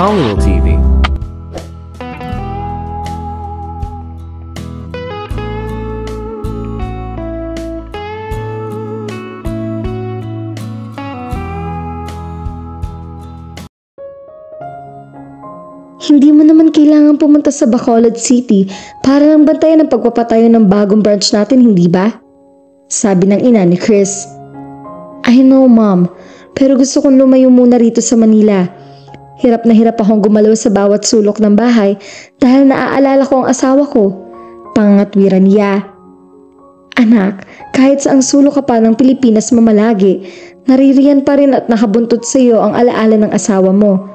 Hollywood TV. Hindi mo naman kailangan pumunta sa Bacolod City para lang bantayan ang pagpapatayo ng bagong branch natin, hindi ba? Sabi ng ina ni Chris. I know, Mom, pero gusto kong lumayo muna rito sa Manila. Hirap na hirap akong gumalaw sa bawat sulok ng bahay dahil naaalala ko ang asawa ko. Pangatwiran niya. Anak, kahit saang sulok ka pa ng Pilipinas mamalagi, naririyan pa rin at nakabuntot sa iyo ang alaala ng asawa mo.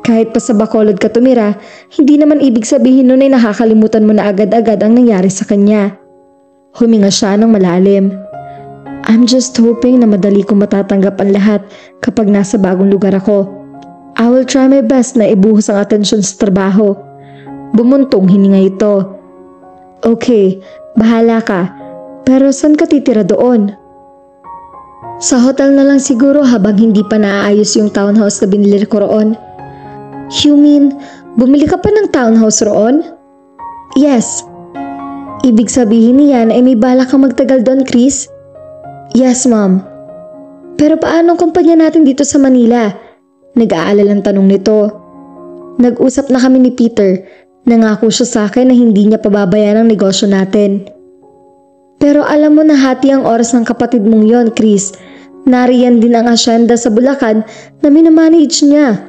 Kahit pa sa Bacolod ka tumira, hindi naman ibig sabihin nun ay nakakalimutan mo na agad-agad ang nangyari sa kanya. Huminga siya ng malalim. I'm just hoping na madali kong matatanggap ang lahat kapag nasa bagong lugar ako. I will try my best na ibuhos ang atensyon sa trabaho. Bumuntong hininga ito. Okay, bahala ka. Pero saan ka titira doon? Sa hotel na lang siguro habang hindi pa naaayos yung townhouse na binili ko roon. You mean, bumili ka pa ng townhouse roon? Yes. Ibig sabihin niyan ay may balak kang magtagal doon, Chris? Yes, Mom. Pero paano ang kumpanya natin dito sa Manila? Nag-aalalang tanong nito. Nag-usap na kami ni Peter. Nangako siya sa akin na hindi niya pababayaan ang negosyo natin. Pero alam mo na hati ang oras ng kapatid mong yon, Chris. Nariyan din ang asyenda sa Bulacan na minamanage niya.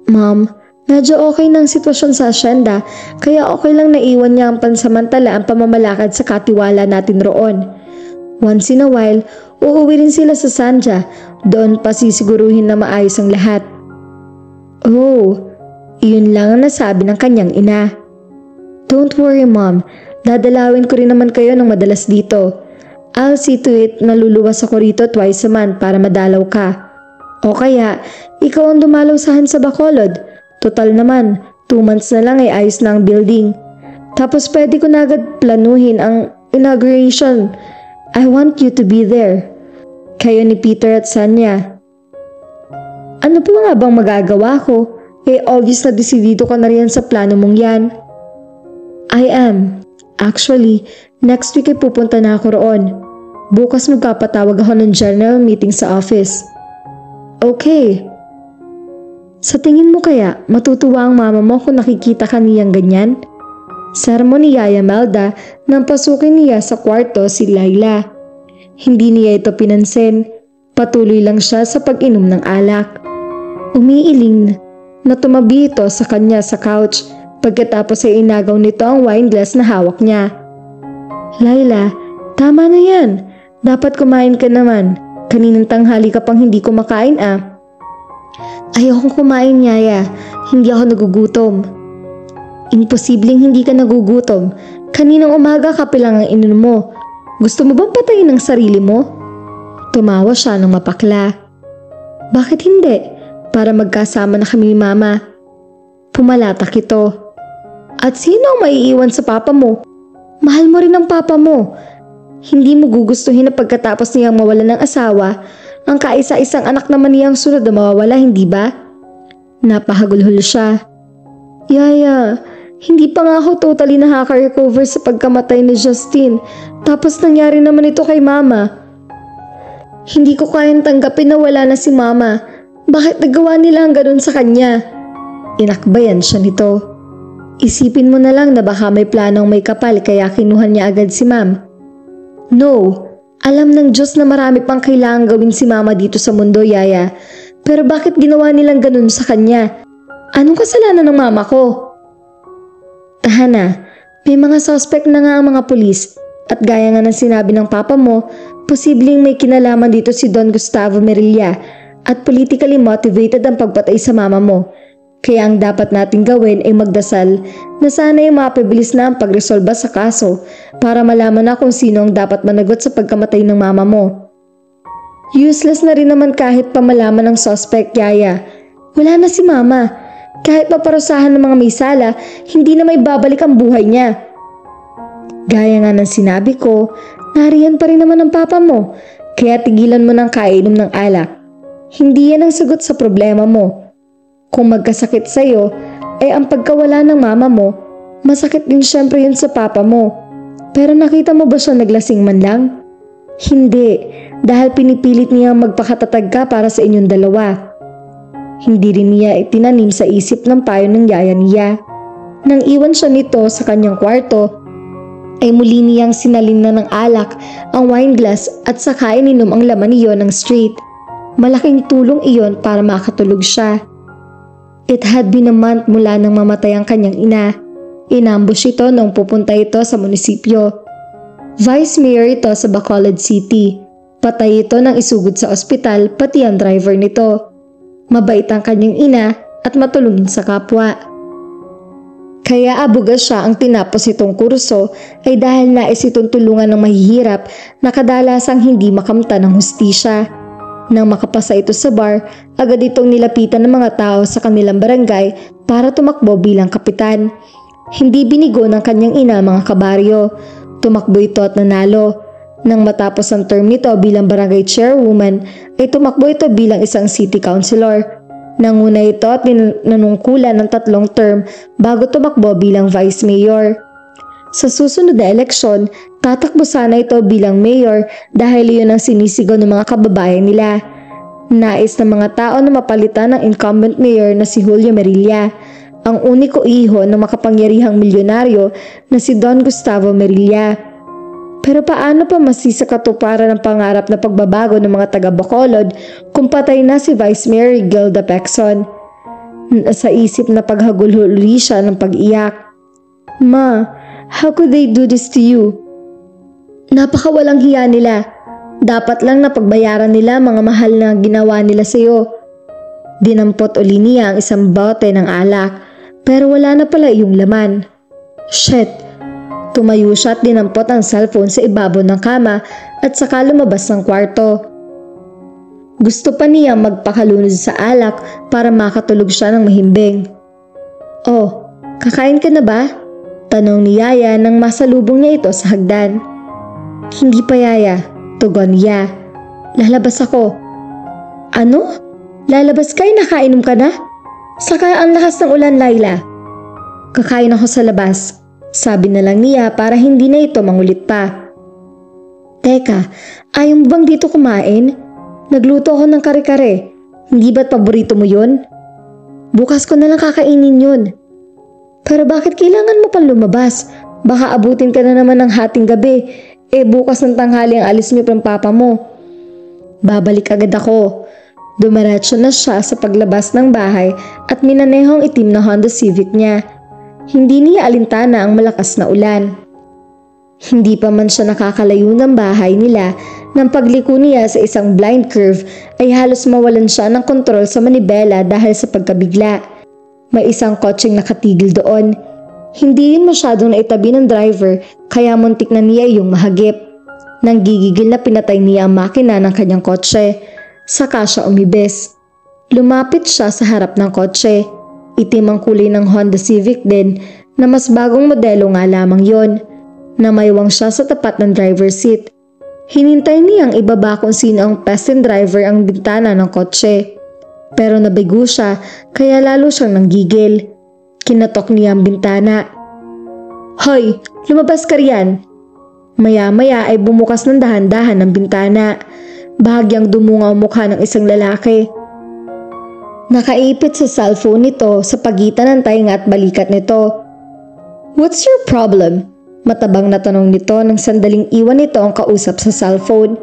Mom, medyo okay na ang sitwasyon sa asyenda kaya okay lang naiwan niya ang pansamantala ang pamamalakad sa katiwala natin roon. Once in a while, uuwi rin sila sa Sanja. Doon pa sisiguruhin na maayos ang lahat. Oh, iyon lang ang nasabi ng kanyang ina. Don't worry, Mom. Dadalawin ko rin naman kayo ng madalas dito. I'll see to it na luluwas ako rito twice a month para madalaw ka. O kaya, ikaw ang dumalaw sahan sa Bacolod. Total naman, 2 months na lang ay ayos na ang building. Tapos pwede ko na agad planuhin ang inauguration. I want you to be there. Kayo ni Peter at Sanya. Ano pa nga bang magagawa ko? Obvious na desidido ka na riyan sa plano mong yan. I am. Actually, next week ay pupunta na ako roon. Bukas magpapatawag ako ng general meeting sa office. Okay. Sa tingin mo kaya, matutuwa ang mama mo kung nakikita ka niyang ganyan? Sermon ni Yaya Melda nang pasukin niya sa kwarto si Laila. Hindi niya ito pinansin. Patuloy lang siya sa pag-inom ng alak. Umiiling na tumabi ito sa kanya sa couch pagkatapos ay inagaw nito ang wine glass na hawak niya. Laila, tama na yan. Dapat kumain ka naman. Kaninang tanghali ka pang hindi kumakain ah. Ayokong kumain, Yaya. Hindi ako nagugutom. Imposibleng hindi ka nagugutom. Kaninang umaga kape lang ang ininom mo. Gusto mo bang patayin ang sarili mo? Tumawa siya ng mapakla. Bakit hindi? Para magkasama na kami ni Mama. Pumalatak ito. At sino ang maiiwan sa papa mo? Mahal mo rin ang papa mo. Hindi mo gugustuhin na pagkatapos niyang mawala ng asawa, ang kaisa-isang anak naman niyang sunod na mawawala, hindi ba? Napahagulhol siya. Yaya, hindi pa nga ako totally nakaka-recover sa pagkamatay ni Justin, tapos nangyari naman ito kay Mama. Hindi ko kayang tanggapin na wala na si Mama. Bakit nagawa nila ang ganun sa kanya? Inakbayan siya nito. Isipin mo na lang na baka may planong may kapal kaya kinuha niya agad si Ma'am. No, alam ng Diyos na marami pang kailangang gawin si Mama dito sa mundo, Yaya. Pero bakit ginawa nilang ganun sa kanya? Anong kasalanan ng Mama ko? Tahana, may mga suspect na nga ang mga pulis. At gaya nga ng sinabi ng papa mo, posibleng may kinalaman dito si Don Gustavo Merilla at politically motivated ang pagpatay sa mama mo. Kaya ang dapat nating gawin ay magdasal na sana ay mapabilis na ang pagresolba sa kaso para malaman na kung sino ang dapat managot sa pagkamatay ng mama mo. Useless na rin naman kahit pa malaman ng suspect, Yaya. Wala na si Mama. Kahit paparusahan ng mga may sala, hindi na may babalik ang buhay niya. Gaya nga ng sinabi ko, nariyan pa rin naman ang papa mo, kaya tigilan mo ng kainom ng alak. Hindi yan ang sagot sa problema mo. Kung magkasakit sa'yo, ay ang pagkawala ng mama mo, masakit din syempre yun sa papa mo. Pero nakita mo ba siya naglasing man lang? Hindi, dahil pinipilit niya magpakatatag ka para sa inyong dalawa. Hindi rin niya itinanim sa isip ng payo ng yaya niya. Nang iwan siya nito sa kanyang kwarto, ay muli niyang sinalin na ng alak ang wine glass at saka ininom ang laman niyon ng straight. Malaking tulong iyon para makatulog siya. It had been a month mula nang mamatay ang kanyang ina. Inambush ito nung pupunta ito sa munisipyo. Vice Mayor ito sa Bacolod City. Patay ito nang isugod sa ospital pati ang driver nito. Mabait ang kanyang ina at matulungin sa kapwa. Kaya abuga siya ang tinapos itong kurso ay dahil nais itong tulungan ng mahihirap na kadalasang hindi makamta ng hustisya. Nang makapasa ito sa bar, agad itong nilapitan ng mga tao sa kanilang barangay para tumakbo bilang kapitan. Hindi binigo ng kanyang ina mga kabaryo. Tumakbo ito at nanalo. Nang matapos ang term nito bilang barangay chairwoman, ay tumakbo ito bilang isang city councilor. Nanguna ito at nanungkulan ng 3 term bago tumakbo bilang vice mayor. Sa susunod na eleksyon, tatakbo sana ito bilang mayor dahil iyon ang sinisigaw ng mga kababayan nila. Nais ng mga tao na mapalitan ng incumbent mayor na si Julio Merilla, ang uniko iho ng makapangyarihang milyonaryo na si Don Gustavo Merilla. Pero paano pa masisakatuparan ang pangarap na pagbabago ng mga taga-Bacolod kung patay na si Vice Mayor Gilda Pecson? Sa isip na paghagulhuli siya ng pag-iyak. Ma, how could they do this to you? Napakawalang hiya nila. Dapat lang na pagbayaran nila mga mahal na ginawa nila sa iyo. Dinampot uli niya ang isang bote ng alak, pero wala na pala yung laman. Shit! Tumayo siya at dinampot ang cellphone sa ibabaw ng kama at saka lumabas ng kwarto. Gusto pa niya magpakalunod sa alak para makatulog siya ng mahimbing. Oh, kakain ka na ba? Tanong ni Yaya nang masalubong niya ito sa hagdan. Hindi pa, Yaya, tugon niya. Lalabas ako. Ano? Lalabas kayo, nakainom ka na? Saka ang lakas ng ulan, Laila. Kakain ako sa labas. Sabi na lang niya para hindi na ito mangulit pa. Teka, ayaw mo bang dito kumain? Nagluto ako ng kare-kare. Hindi ba't paborito mo yun? Bukas ko na lang kakainin yun. Pero bakit kailangan mo pang lumabas? Baka abutin ka na naman ng hating gabi. Bukas ng tanghali ang alis niyo ng papa mo. Babalik agad ako. Dumiretso na siya sa paglabas ng bahay at minanehong itim na Honda Civic niya. Hindi niya alintana ang malakas na ulan. Hindi pa man siya nakakalayo ng bahay nila nang pagliko niya sa isang blind curve ay halos mawalan siya ng kontrol sa manibela dahil sa pagkabigla. May isang kotseng nakatigil doon. Hindi rin masyadong naitabi ng driver kaya muntik na niya iyong mahagip. Nang gigigil na pinatay niya ang makina ng kanyang kotse. Saka siya umibis. Lumapit siya sa harap ng kotse. Itim ang kulay ng Honda Civic din na mas bagong modelo nga lamang yon. Namaywang siya sa tapat ng driver seat. Hinintay niyang ibaba kung sino ang passenger driver ang bintana ng kotse. Pero nabigo siya kaya lalo siyang nanggigil. Kinatok niya ang bintana. Hoy, lumabas ka riyan! Maya-maya ay bumukas ng dahan-dahan ang bintana. Bahagyang dumungaw ang mukha ng isang lalaki. Nakaipit sa cellphone nito sa pagitan ng tainga at balikat nito. What's your problem? Matabang na tanong nito nang sandaling iwan nito ang kausap sa cellphone.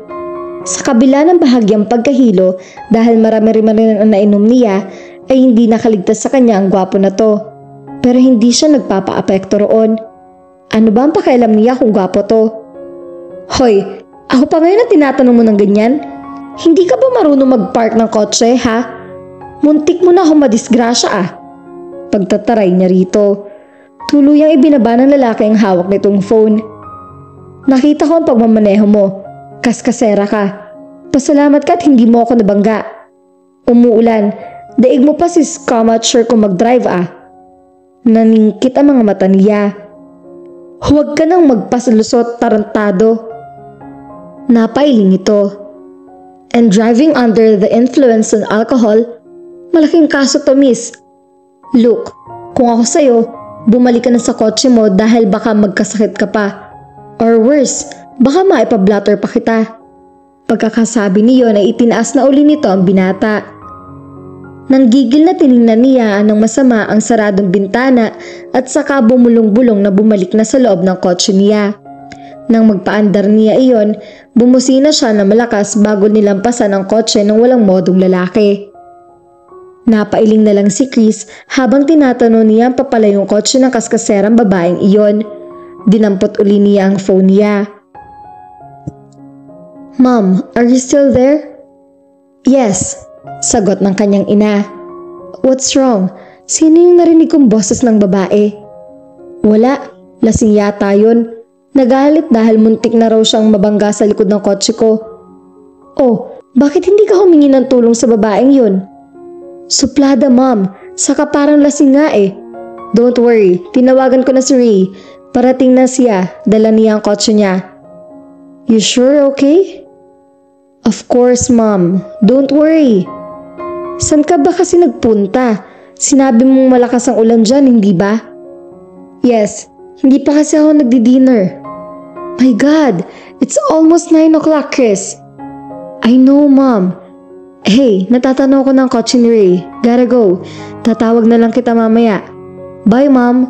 Sa kabila ng bahagyang pagkahilo dahil marami-rami ang nainom niya ay hindi nakaligtas sa kanya ang gwapo na to. Pero hindi siya nagpapa-apekto roon. Ano ba ang pakialam niya kung gwapo to? Hoy, ako pa ngayon na tinatanong mo ng ganyan? Hindi ka ba marunong mag-park ng kotse, ha? Muntik mo na akong madisgrasya Pagtataray niya rito. Tuluyang ibinaba ng lalaki ang hawak nitong phone. Nakita ko ang pagmamaneho mo. Kaskasera ka. Pasalamat ka at hindi mo ako nabangga. Umuulan. Daig mo pa si Scamature kung mag-drive Naningkit ang mga mata niya. Huwag ka nang magpasalusot, tarantado. Napailing ito. And driving under the influence of alcohol, malaking kaso to, miss. Look, kung ako sa'yo, bumalik ka na sa kotse mo dahil baka magkasakit ka pa. Or worse, baka maipablatter pa kita. Pagkakasabi niyon ay itinaas na uli nito ang binata. Nanggigil na tiningnan niya ng masama ang saradong bintana at saka bumulong-bulong na bumalik na sa loob ng kotse niya. Nang magpaandar niya iyon, bumusina siya na malakas bago nilampasan ang kotse ng walang modong lalaki. Napailing na lang si Chris habang tinatanong niya ang papalayong kotse ng kaskaserang babaeng iyon. Dinampot uli niya ang phone niya. "Mom, are you still there?" "Yes," sagot ng kanyang ina. "What's wrong? Sino yung narinig kong boses ng babae?" "Wala, lasing yata yun. Nagalit dahil muntik na raw siyang mabangga sa likod ng kotse ko." "Oh, bakit hindi ka humingi ng tulong sa babaeng yun?" "Suplada, Mom. Saka parang lasing nga eh." "Don't worry, tinawagan ko na si Ray. Parating na siya, dala niya ang kotse niya." "You sure okay?" "Of course, Mom. Don't worry." "San ka ba kasi nagpunta? Sinabi mong malakas ang ulan dyan, hindi ba?" "Yes, hindi pa kasi ako nagdi-dinner." "My God, it's almost 9 o'clock, Chris." "I know, Mom. Hey, natatanaw ko ng kotse ni Ray. Gotta go. Tatawag na lang kita mamaya." "Bye, Mom."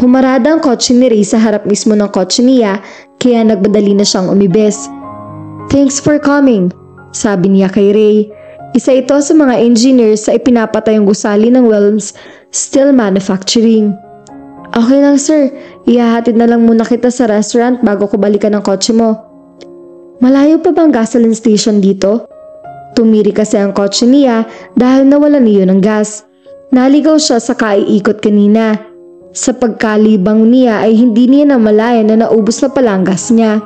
Pumarada ang kotse ni Ray sa harap mismo ng kotse niya kaya nagmadali na siyang umibes. "Thanks for coming," sabi niya kay Ray. Isa ito sa mga engineers sa ipinapatayong gusali ng Wilms Steel Manufacturing. "Okay lang sir, ihahatid na lang muna kita sa restaurant bago ko balikan ang kotse mo." "Malayo pa bang gasoline station dito?" Tumiri kasi ang kotse niya dahil nawalan niyo ng gas. Naligaw siya sa kaiikot kanina. Sa pagkalibang niya ay hindi niya namalayan na naubos na pala ang gas niya.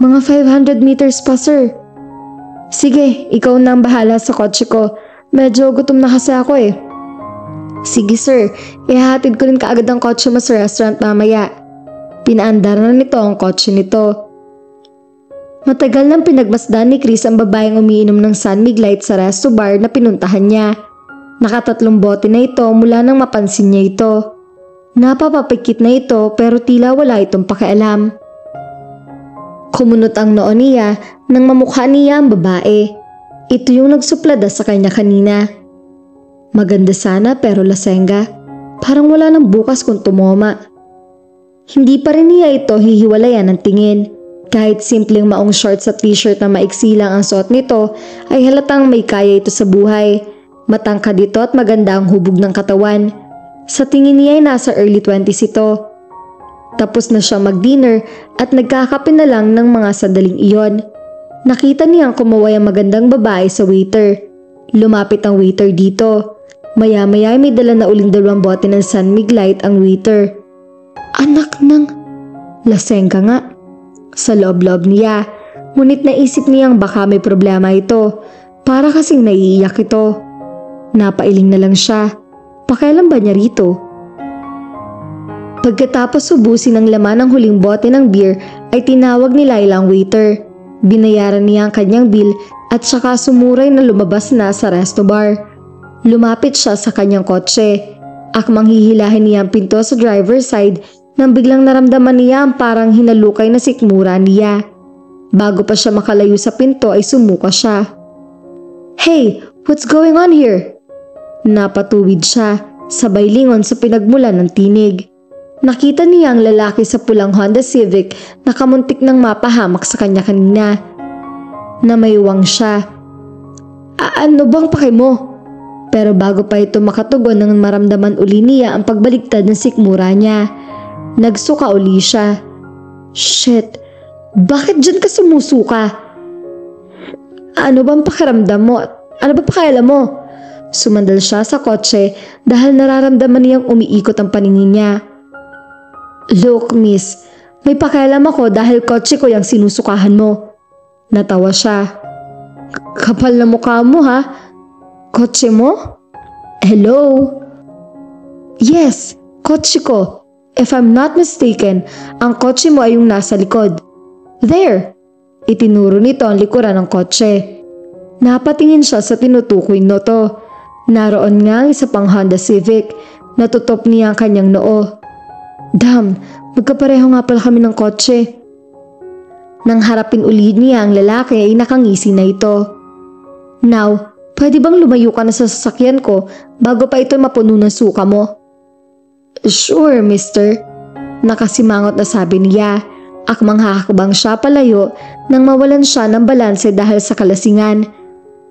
"Mga 500 meters pa, sir." "Sige, ikaw na ang bahala sa kotse ko. Medyo gutom na kasi ako eh." "Sige sir, ihahatid ko rin kaagad ang kotse mo sa restaurant mamaya." Pinaandar na nito ang kotse nito. Matagal nang pinagmasdan ni Chris ang babaeng umiinom ng San Mig Light sa resto bar na pinuntahan niya. Nakatatlong bote na ito mula nang mapansin niya ito. Napapapikit na ito pero tila wala itong pakialam. Kumunot ang noo niya nang mamukha niya ang babae. Ito yung nagsuplada sa kanya kanina. Maganda sana pero lasenga. Parang wala nang bukas kung tumoma. Hindi pa rin niya ito hihiwalayan ng tingin. Kahit simpleng maong shorts at t-shirt na maiksi lang ang suot nito ay halatang may kaya ito sa buhay. Matangkad ito at maganda ang hubog ng katawan. Sa tingin niya ay nasa early 20s ito. Tapos na siyang mag-dinner at nagkakape na lang ng mga sandaling iyon. Nakita niyang kumaway ang magandang babae sa waiter. Lumapit ang waiter dito. Maya-maya ay may dala na uling 2 bote ng San Mig Light ang waiter. Anak ng... laseng ka nga. Sa loob-loob niya, ngunit naisip niyang baka may problema ito. Para kasing naiiyak ito. Napailing na lang siya. Pakialam ba niya rito? Pagkatapos ubusin ang laman ng huling bote ng beer ay tinawag ni Laila ang waiter. Binayaran niya ang kanyang bill at saka sumuray na lumabas na sa resto bar. Lumapit siya sa kanyang kotse. Akmang hihilahin niya ang pinto sa driver's side nang biglang naramdaman niya ang parang hinalukay na sikmura niya. Bago pa siya makalayo sa pinto ay sumuka siya. "Hey, what's going on here?" Napatuwid siya, sabay lingon sa pinagmulan ng tinig. Nakita niya ang lalaki sa pulang Honda Civic na kamuntik nang mapahamak sa kanya kanina. Namayuwang siya. Ano bang pake mo?" Pero bago pa ito makatugon nang maramdaman uli niya ang pagbaligtad ng sikmura niya. Nagsuka uli siya. "Shit, bakit dyan ka sumusuka?" "Ano bang pakiramdam mo? Ano ba pakialam mo?" Sumandal siya sa kotse dahil nararamdaman niyang umiikot ang paningin niya. "Look, miss, may pakialam ako dahil kotse ko yung sinusukahan mo." Natawa siya. "Kapal na mukha mo ha? Kotse mo? Hello?" "Yes, kotse ko. If I'm not mistaken, ang kotse mo ay yung nasa likod. There!" Itinuro nito ang likuran ng kotse. Napatingin siya sa tinutukoy nito. Naroon nga ang isa pang Honda Civic. Natutop niya ang kanyang noo. Damn, magkapareho nga pala kami ng kotse. Nang harapin ulit niya ang lalaki ay nakangisi na ito. Now, pwede bang lumayo ka na sa sasakyan ko bago pa ito mapuno ng suka mo? Sure, mister. Nakasimangot na sabi niya. Akmang hakbang siya palayo nang mawalan siya ng balanse dahil sa kalasingan.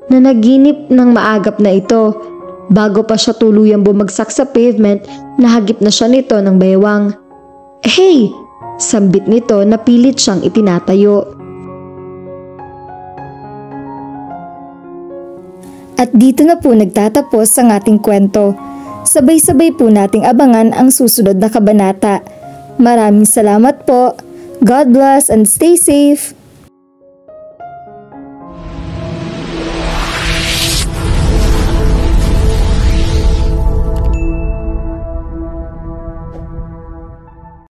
Nanaginip ng maagap na ito. Bago pa siya tuluyang bumagsak sa pavement, nahagip na siya nito ng baywang. Hey! Sambit nito na pilit siyang itinatayo. At dito na po nagtatapos ang ating kwento. Sabay-sabay po nating abangan ang susunod na kabanata. Maraming salamat po. God bless and stay safe.